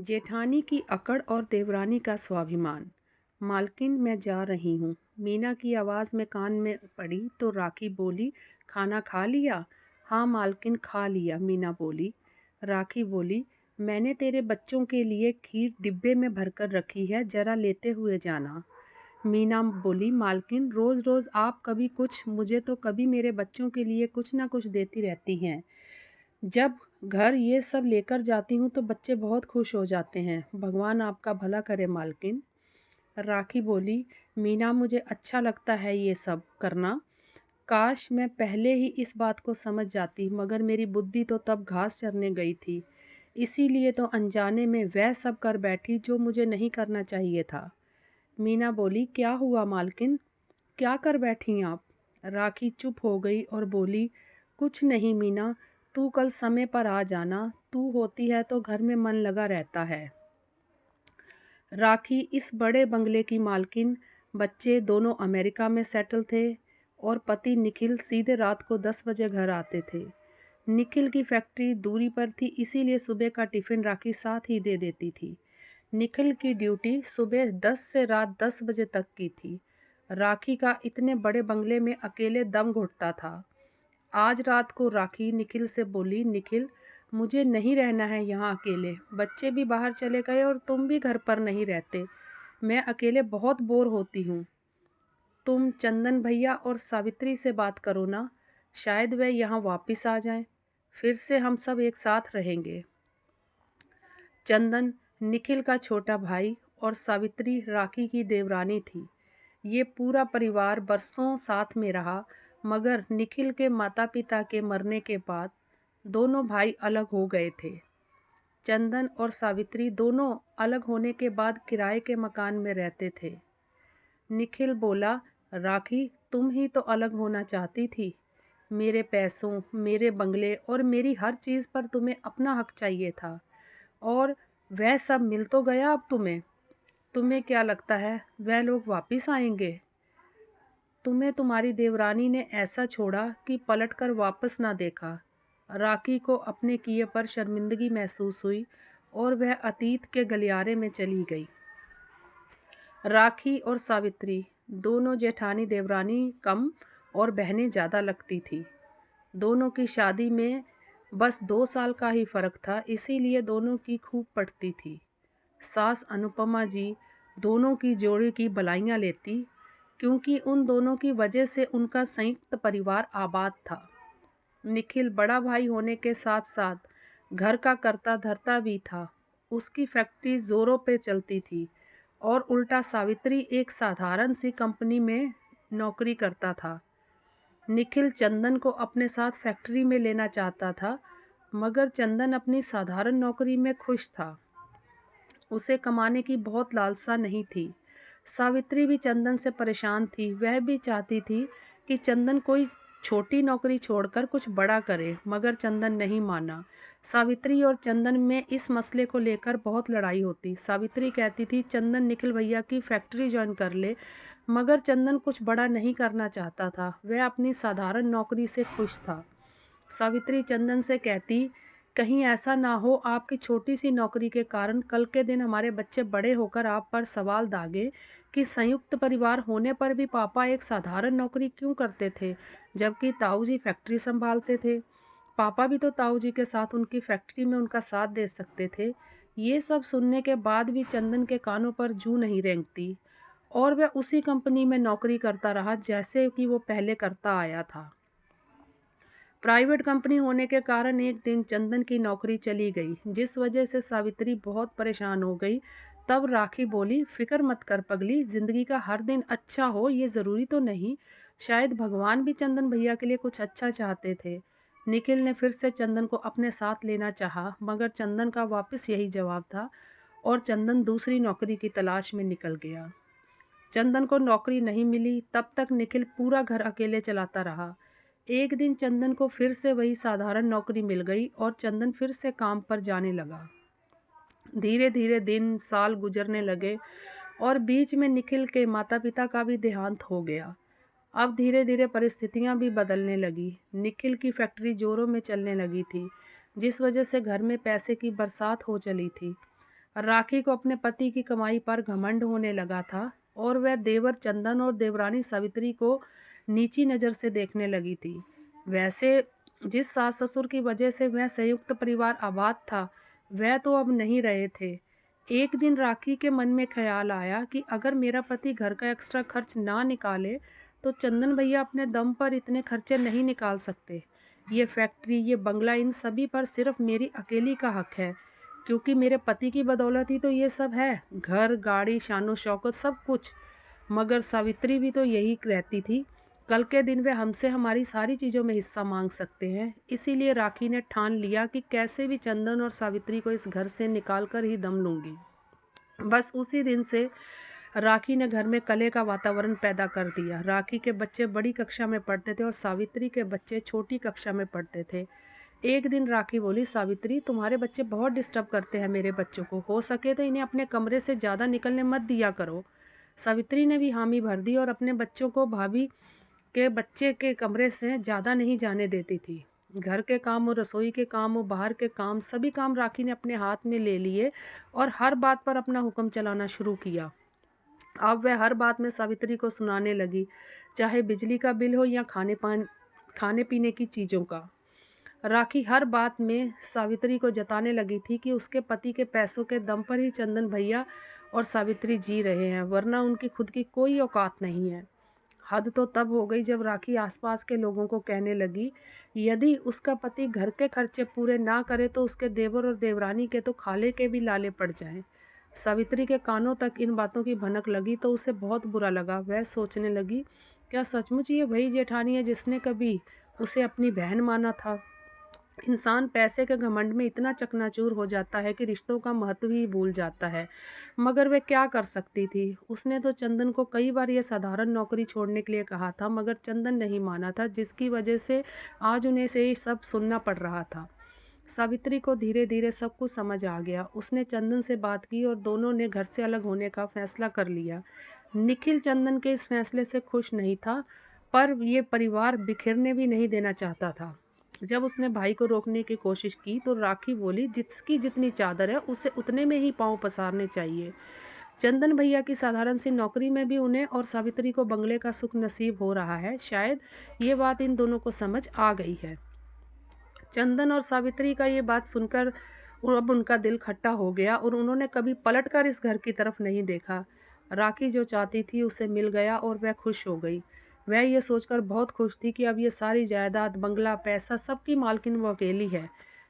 जेठानी की अकड़ और देवरानी का स्वाभिमान। मालकिन, मैं जा रही हूँ। मीना की आवाज़ में कान में पड़ी तो राखी बोली, खाना खा लिया? हाँ मालकिन, खा लिया, मीना बोली। राखी बोली, मैंने तेरे बच्चों के लिए खीर डिब्बे में भरकर रखी है, जरा लेते हुए जाना। मीना बोली, मालकिन, रोज़ रोज़ आप कभी कुछ मुझे तो कभी मेरे बच्चों के लिए कुछ ना कुछ देती रहती हैं। जब घर ये सब लेकर जाती हूँ तो बच्चे बहुत खुश हो जाते हैं। भगवान आपका भला करे मालकिन। राखी बोली, मीना, मुझे अच्छा लगता है ये सब करना। काश मैं पहले ही इस बात को समझ जाती, मगर मेरी बुद्धि तो तब घास चरने गई थी। इसीलिए तो अनजाने में वह सब कर बैठी जो मुझे नहीं करना चाहिए था। मीना बोली, क्या हुआ मालकिन? क्या कर बैठी आप? राखी चुप हो गई और बोली, कुछ नहीं मीना, तू कल समय पर आ जाना। तू होती है तो घर में मन लगा रहता है। राखी इस बड़े बंगले की मालकिन, बच्चे दोनों अमेरिका में सेटल थे और पति निखिल सीधे रात को 10 बजे घर आते थे। निखिल की फैक्ट्री दूरी पर थी, इसीलिए सुबह का टिफ़िन राखी साथ ही दे देती थी। निखिल की ड्यूटी सुबह 10 से रात 10 बजे तक की थी। राखी का इतने बड़े बंगले में अकेले दम घुटता था। आज रात को राखी निखिल से बोली, निखिल, मुझे नहीं रहना है यहाँ अकेले। बच्चे भी बाहर चले गए और तुम भी घर पर नहीं रहते। मैं अकेले बहुत बोर होती हूँ। तुम चंदन भैया और सावित्री से बात करो ना, शायद वे यहाँ वापस आ जाएं। फिर से हम सब एक साथ रहेंगे। चंदन निखिल का छोटा भाई और सावित्री राखी की देवरानी थी। ये पूरा परिवार बरसों साथ में रहा, मगर निखिल के माता पिता के मरने के बाद दोनों भाई अलग हो गए थे। चंदन और सावित्री दोनों अलग होने के बाद किराए के मकान में रहते थे। निखिल बोला, राखी, तुम ही तो अलग होना चाहती थी। मेरे पैसों, मेरे बंगले और मेरी हर चीज़ पर तुम्हें अपना हक चाहिए था, और वह सब मिल तो गया अब तुम्हें। तुम्हें क्या लगता है वह लोग वापस आएंगे? तुम्हें तुम्हारी देवरानी ने ऐसा छोड़ा कि पलट कर वापस ना देखा। राखी को अपने किए पर शर्मिंदगी महसूस हुई और वह अतीत के गलियारे में चली गई। राखी और सावित्री दोनों जेठानी देवरानी कम और बहनें ज़्यादा लगती थी। दोनों की शादी में बस 2 साल का ही फर्क था, इसीलिए दोनों की खूब पटती थी। सास अनुपमा जी दोनों की जोड़ी की बलाइयाँ लेती, क्योंकि उन दोनों की वजह से उनका संयुक्त परिवार आबाद था। निखिल बड़ा भाई होने के साथ साथ घर का करता धरता भी था। उसकी फैक्ट्री जोरों पे चलती थी, और उल्टा सावित्री एक साधारण सी कंपनी में नौकरी करता था। निखिल चंदन को अपने साथ फैक्ट्री में लेना चाहता था, मगर चंदन अपनी साधारण नौकरी में खुश था। उसे कमाने की बहुत लालसा नहीं थी। सावित्री भी चंदन से परेशान थी। वह भी चाहती थी कि चंदन कोई छोटी नौकरी छोड़कर कुछ बड़ा करे, मगर चंदन नहीं माना। सावित्री और चंदन में इस मसले को लेकर बहुत लड़ाई होती। सावित्री कहती थी चंदन निखिल भैया की फैक्ट्री ज्वाइन कर ले, मगर चंदन कुछ बड़ा नहीं करना चाहता था। वह अपनी साधारण नौकरी से खुश था। सावित्री चंदन से कहती, कहीं ऐसा ना हो आपकी छोटी सी नौकरी के कारण कल के दिन हमारे बच्चे बड़े होकर आप पर सवाल दागे कि संयुक्त परिवार होने पर भी पापा एक साधारण नौकरी क्यों करते थे, जबकि ताऊ जी फैक्ट्री संभालते थे। पापा भी तो ताऊ जी के साथ उनकी फैक्ट्री में उनका साथ दे सकते थे। ये सब सुनने के बाद भी चंदन के कानों पर जूं नहीं रेंगती, और वह उसी कंपनी में नौकरी करता रहा जैसे कि वो पहले करता आया था। प्राइवेट कंपनी होने के कारण एक दिन चंदन की नौकरी चली गई, जिस वजह से सावित्री बहुत परेशान हो गई। तब राखी बोली, फिक्र मत कर पगली, जिंदगी का हर दिन अच्छा हो ये ज़रूरी तो नहीं। शायद भगवान भी चंदन भैया के लिए कुछ अच्छा चाहते थे। निखिल ने फिर से चंदन को अपने साथ लेना चाहा, मगर चंदन का वापस यही जवाब था, और चंदन दूसरी नौकरी की तलाश में निकल गया। चंदन को नौकरी नहीं मिली, तब तक निखिल पूरा घर अकेले चलाता रहा। एक दिन चंदन को फिर से वही साधारण नौकरी मिल गई और चंदन फिर से काम पर जाने लगा। धीरे धीरे दिन साल गुजरने लगे, और बीच में निखिल के माता पिता का भी देहांत हो गया। अब धीरे धीरे परिस्थितियां भी बदलने लगी। निखिल की फैक्ट्री जोरों में चलने लगी थी, जिस वजह से घर में पैसे की बरसात हो चली थी। राखी को अपने पति की कमाई पर घमंड होने लगा था और वह देवर चंदन और देवरानी सावित्री को नीची नज़र से देखने लगी थी। वैसे जिस सास ससुर की वजह से वह संयुक्त परिवार आबाद था, वह तो अब नहीं रहे थे। एक दिन राखी के मन में ख्याल आया कि अगर मेरा पति घर का एक्स्ट्रा खर्च ना निकाले, तो चंदन भैया अपने दम पर इतने खर्चे नहीं निकाल सकते। ये फैक्ट्री, ये बंगला, इन सभी पर सिर्फ मेरी अकेली का हक है, क्योंकि मेरे पति की बदौलत ही तो ये सब है, घर, गाड़ी, शानो शौकत सब कुछ। मगर सावित्री भी तो यही रहती थी, कल के दिन वे हमसे हमारी सारी चीज़ों में हिस्सा मांग सकते हैं। इसीलिए राखी ने ठान लिया कि कैसे भी चंदन और सावित्री को इस घर से निकाल कर ही दम लूँगी। बस उसी दिन से राखी ने घर में कलह का वातावरण पैदा कर दिया। राखी के बच्चे बड़ी कक्षा में पढ़ते थे और सावित्री के बच्चे छोटी कक्षा में पढ़ते थे। एक दिन राखी बोली, सावित्री तुम्हारे बच्चे बहुत डिस्टर्ब करते हैं मेरे बच्चों को, हो सके तो इन्हें अपने कमरे से ज़्यादा निकलने मत दिया करो। सावित्री ने भी हामी भर दी और अपने बच्चों को भाभी के बच्चे के कमरे से ज़्यादा नहीं जाने देती थी। घर के काम और रसोई के काम और बाहर के काम, सभी काम राखी ने अपने हाथ में ले लिए और हर बात पर अपना हुक्म चलाना शुरू किया। अब वह हर बात में सावित्री को सुनाने लगी, चाहे बिजली का बिल हो या खाने पीने की चीज़ों का। राखी हर बात में सावित्री को जताने लगी थी कि उसके पति के पैसों के दम पर ही चंदन भैया और सावित्री जी रहे हैं, वरना उनकी खुद की कोई औकात नहीं है। हद तो तब हो गई जब राखी आसपास के लोगों को कहने लगी, यदि उसका पति घर के खर्चे पूरे ना करे तो उसके देवर और देवरानी के तो खाले के भी लाले पड़ जाएं। सावित्री के कानों तक इन बातों की भनक लगी तो उसे बहुत बुरा लगा। वह सोचने लगी, क्या सचमुच ये वही जेठानी है जिसने कभी उसे अपनी बहन माना था। इंसान पैसे के घमंड में इतना चकनाचूर हो जाता है कि रिश्तों का महत्व ही भूल जाता है। मगर वह क्या कर सकती थी। उसने तो चंदन को कई बार यह साधारण नौकरी छोड़ने के लिए कहा था, मगर चंदन नहीं माना था, जिसकी वजह से आज उन्हें से ये सब सुनना पड़ रहा था। सावित्री को धीरे धीरे सब कुछ समझ आ गया। उसने चंदन से बात की और दोनों ने घर से अलग होने का फैसला कर लिया। निखिल चंदन के इस फैसले से खुश नहीं था, पर ये परिवार बिखरने भी नहीं देना चाहता था। जब उसने भाई को रोकने की कोशिश की तो राखी बोली, जिसकी जितनी चादर है उसे उतने में ही पांव पसारने चाहिए। चंदन भैया की साधारण सी नौकरी में भी उन्हें और सावित्री को बंगले का सुख नसीब हो रहा है। शायद ये बात इन दोनों को समझ आ गई है। चंदन और सावित्री का ये बात सुनकर अब उनका दिल खट्टा हो गया और उन्होंने कभी पलटकर इस घर की तरफ नहीं देखा। राखी जो चाहती थी उसे मिल गया और वह खुश हो गई। वह ये सोचकर बहुत खुश थी कि अब ये सारी जायदाद, बंगला, पैसा सबकी मालकिन वो अकेली है।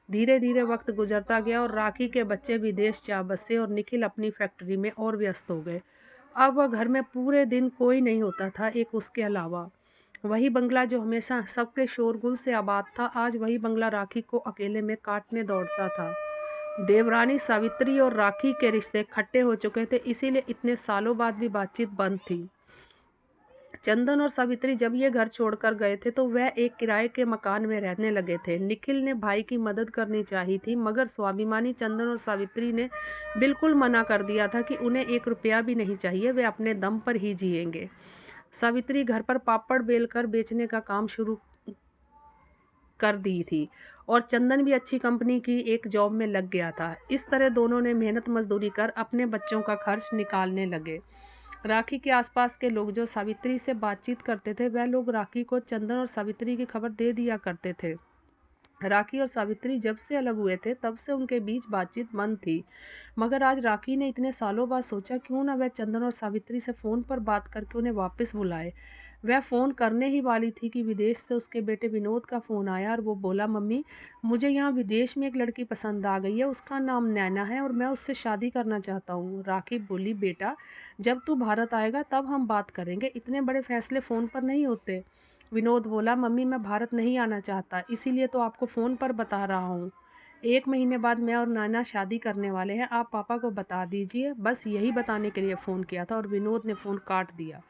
धीरे धीरे वक्त गुजरता गया और राखी के बच्चे विदेश जा बसे और निखिल अपनी फैक्ट्री में और व्यस्त हो गए। अब वह घर में पूरे दिन कोई नहीं होता था, एक उसके अलावा। वही बंगला जो हमेशा सबके शोरगुल से आबाद था, आज वही बंगला राखी को अकेले में काटने दौड़ता था। देवरानी सावित्री और राखी के रिश्ते खट्टे हो चुके थे, इसीलिए इतने सालों बाद भी बातचीत बंद थी। चंदन और सावित्री जब ये घर छोड़कर गए थे तो वह एक किराए के मकान में रहने लगे थे। निखिल ने भाई की मदद करनी चाहिए थी, मगर स्वाभिमानी चंदन और सावित्री ने बिल्कुल मना कर दिया था कि उन्हें एक रुपया भी नहीं चाहिए, वे अपने दम पर ही जिएंगे। सावित्री घर पर पापड़ बेलकर बेचने का काम शुरू कर दी थी और चंदन भी अच्छी कंपनी की एक जॉब में लग गया था। इस तरह दोनों ने मेहनत मजदूरी कर अपने बच्चों का खर्च निकालने लगे। राखी के आसपास के लोग जो सावित्री से बातचीत करते थे, वह लोग राखी को चंदन और सावित्री की खबर दे दिया करते थे। राखी और सावित्री जब से अलग हुए थे तब से उनके बीच बातचीत बंद थी, मगर आज राखी ने इतने सालों बाद सोचा क्यों ना वह चंदन और सावित्री से फ़ोन पर बात करके उन्हें वापस बुलाए। वह फ़ोन करने ही वाली थी कि विदेश से उसके बेटे विनोद का फ़ोन आया और वो बोला, मम्मी मुझे यहाँ विदेश में एक लड़की पसंद आ गई है, उसका नाम नैना है और मैं उससे शादी करना चाहता हूँ। राखी बोली, बेटा जब तू भारत आएगा तब हम बात करेंगे, इतने बड़े फैसले फ़ोन पर नहीं होते। विनोद बोला, मम्मी मैं भारत नहीं आना चाहता, इसीलिए तो आपको फ़ोन पर बता रहा हूँ। 1 महीने बाद मैं और नाना शादी करने वाले हैं, आप पापा को बता दीजिए। बस यही बताने के लिए फ़ोन किया था और विनोद ने फ़ोन काट दिया।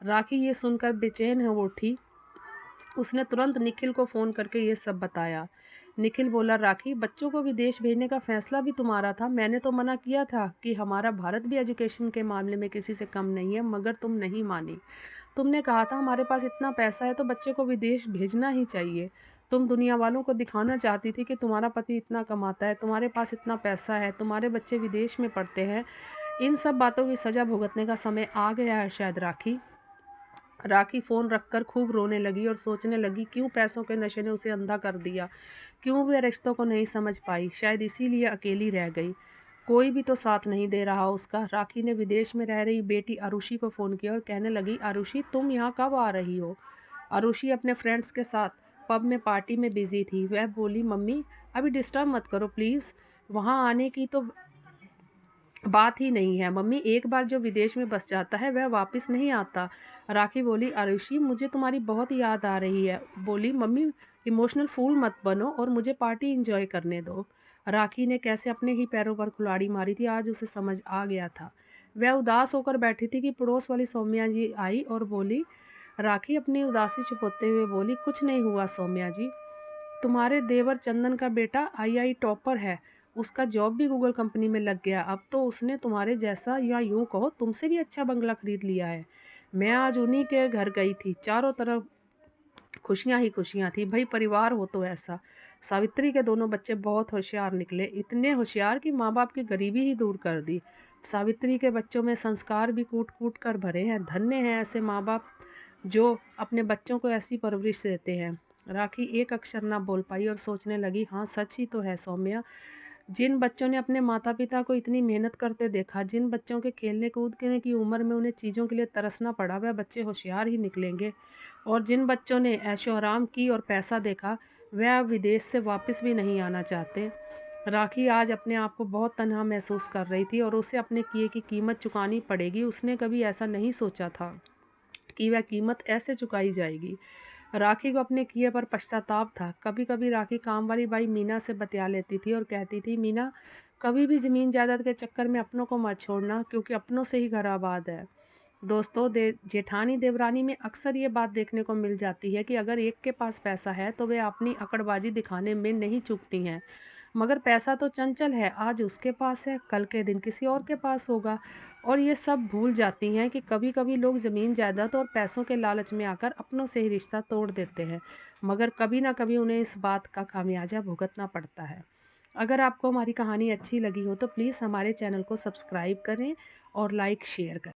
राखी ये सुनकर बेचैन हो उठी। उसने तुरंत निखिल को फ़ोन करके ये सब बताया। निखिल बोला, राखी बच्चों को विदेश भेजने का फ़ैसला भी तुम्हारा था। मैंने तो मना किया था कि हमारा भारत भी एजुकेशन के मामले में किसी से कम नहीं है, मगर तुम नहीं मानी। तुमने कहा था हमारे पास इतना पैसा है तो बच्चे को विदेश भेजना ही चाहिए। तुम दुनिया वालों को दिखाना चाहती थी कि तुम्हारा पति इतना कमाता है, तुम्हारे पास इतना पैसा है, तुम्हारे बच्चे विदेश में पढ़ते हैं। इन सब बातों की सज़ा भुगतने का समय आ गया है शायद राखी। राखी फ़ोन रखकर खूब रोने लगी और सोचने लगी क्यों पैसों के नशे ने उसे अंधा कर दिया, क्यों वह रिश्तों को नहीं समझ पाई, शायद इसीलिए अकेली रह गई। कोई भी तो साथ नहीं दे रहा उसका। राखी ने विदेश में रह रही बेटी अरुषि को फ़ोन किया और कहने लगी, अरुषि तुम यहाँ कब आ रही हो? अरुषि अपने फ्रेंड्स के साथ पब में पार्टी में बिज़ी थी। वह बोली, मम्मी अभी डिस्टर्ब मत करो प्लीज़, वहाँ आने की तो बात ही नहीं है। मम्मी एक बार जो विदेश में बस जाता है वह वापस नहीं आता। राखी बोली, आरुषि मुझे तुम्हारी बहुत याद आ रही है। बोली, मम्मी इमोशनल फूल मत बनो और मुझे पार्टी एंजॉय करने दो। राखी ने कैसे अपने ही पैरों पर कुल्हाड़ी मारी थी आज उसे समझ आ गया था। वह उदास होकर बैठी थी कि पड़ोस वाली सौम्या जी आई और बोली, राखी अपनी उदासी छुपाते हुए बोली, कुछ नहीं हुआ सौम्या जी, तुम्हारे देवर चंदन का बेटा आई टॉपर है। उसका जॉब भी गूगल कंपनी में लग गया। अब तो उसने तुम्हारे जैसा या यूं कहो तुमसे भी अच्छा बंगला खरीद लिया है। मैं आज उन्हीं के घर गई थी, चारों तरफ खुशियां ही खुशियां थी। भाई परिवार हो तो ऐसा। सावित्री के दोनों बच्चे बहुत होशियार निकले, इतने होशियार कि माँ बाप की गरीबी ही दूर कर दी। सावित्री के बच्चों में संस्कार भी कूट कूट कर भरे हैं। धन्य हैं ऐसे माँ बाप जो अपने बच्चों को ऐसी परवरिश देते हैं। राखी एक अक्षर ना बोल पाई और सोचने लगी, हाँ सच ही तो है सौम्या। जिन बच्चों ने अपने माता पिता को इतनी मेहनत करते देखा, जिन बच्चों के खेलने कूदने की उम्र में उन्हें चीज़ों के लिए तरसना पड़ा, वह बच्चे होशियार ही निकलेंगे। और जिन बच्चों ने ऐशो आराम की और पैसा देखा, वह अब विदेश से वापस भी नहीं आना चाहते। राखी आज अपने आप को बहुत तन्हा महसूस कर रही थी और उसे अपने किए की कीमत चुकानी पड़ेगी। उसने कभी ऐसा नहीं सोचा था कि वह कीमत ऐसे चुकाई जाएगी। राखी को अपने किए पर पश्चाताप था। कभी कभी राखी काम वाली बाई मीना से बतिया लेती थी और कहती थी, मीना कभी भी ज़मीन जायदाद के चक्कर में अपनों को मत छोड़ना, क्योंकि अपनों से ही घर आबाद है। दोस्तों, जेठानी देवरानी में अक्सर ये बात देखने को मिल जाती है कि अगर एक के पास पैसा है तो वे अपनी अकड़बाजी दिखाने में नहीं चूकती हैं। मगर पैसा तो चंचल है, आज उसके पास है, कल के दिन किसी और के पास होगा। और ये सब भूल जाती हैं कि कभी कभी लोग ज़मीन जायदाद और पैसों के लालच में आकर अपनों से ही रिश्ता तोड़ देते हैं, मगर कभी ना कभी उन्हें इस बात का खामियाजा भुगतना पड़ता है। अगर आपको हमारी कहानी अच्छी लगी हो तो प्लीज़ हमारे चैनल को सब्सक्राइब करें और लाइक शेयर करें।